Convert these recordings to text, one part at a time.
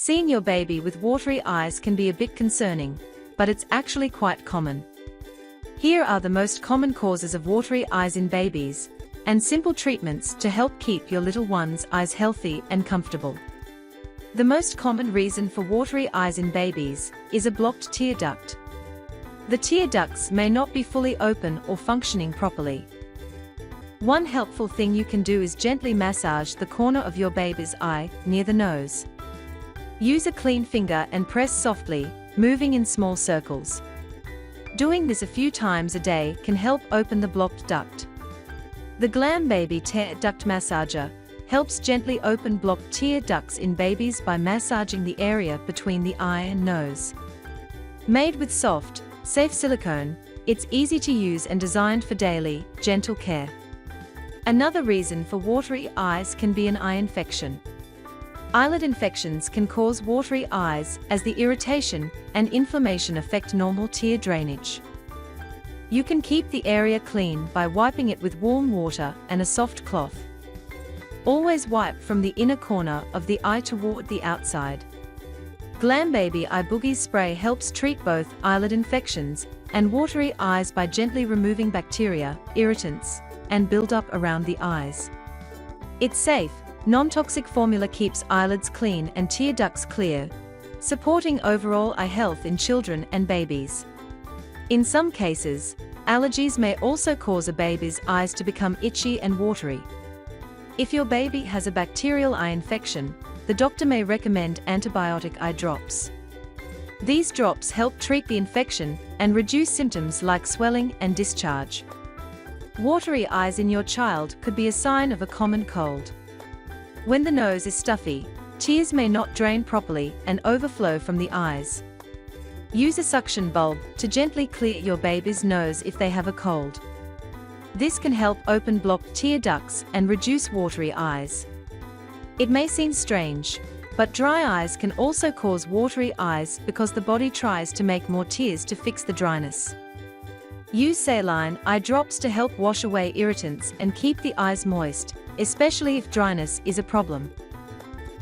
Seeing your baby with watery eyes can be a bit concerning, but it's actually quite common. Here are the most common causes of watery eyes in babies, and simple treatments to help keep your little one's eyes healthy and comfortable. The most common reason for watery eyes in babies is a blocked tear duct. The tear ducts may not be fully open or functioning properly. One helpful thing you can do is gently massage the corner of your baby's eye, near the nose. Use a clean finger and press softly, moving in small circles. Doing this a few times a day can help open the blocked duct. The Glam Baby Tear Duct Massager helps gently open blocked tear ducts in babies by massaging the area between the eye and nose. Made with soft, safe silicone, it's easy to use and designed for daily, gentle care. Another reason for watery eyes can be an eye infection. Eyelid infections can cause watery eyes as the irritation and inflammation affect normal tear drainage. You can keep the area clean by wiping it with warm water and a soft cloth. Always wipe from the inner corner of the eye toward the outside. Glam Baby Eye Boogies Spray helps treat both eyelid infections and watery eyes by gently removing bacteria, irritants, and buildup around the eyes. Its safe, non-toxic formula keeps eyelids clean and tear ducts clear, supporting overall eye health in children and babies. In some cases, allergies may also cause a baby's eyes to become itchy and watery. If your baby has a bacterial eye infection, the doctor may recommend antibiotic eye drops. These drops help treat the infection and reduce symptoms like swelling and discharge. Watery eyes in your child could be a sign of a common cold. When the nose is stuffy, tears may not drain properly and overflow from the eyes. Use a suction bulb to gently clear your baby's nose if they have a cold. This can help open blocked tear ducts and reduce watery eyes. It may seem strange, but dry eyes can also cause watery eyes because the body tries to make more tears to fix the dryness. Use saline eye drops to help wash away irritants and keep the eyes moist, especially if dryness is a problem.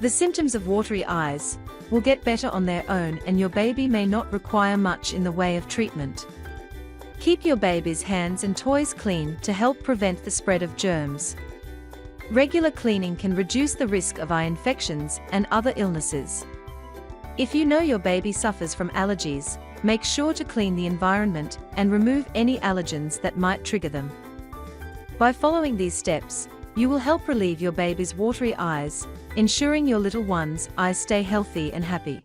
The symptoms of watery eyes will get better on their own and your baby may not require much in the way of treatment. Keep your baby's hands and toys clean to help prevent the spread of germs. Regular cleaning can reduce the risk of eye infections and other illnesses. If you know your baby suffers from allergies, make sure to clean the environment and remove any allergens that might trigger them. By following these steps, you will help relieve your baby's watery eyes, ensuring your little one's eyes stay healthy and happy.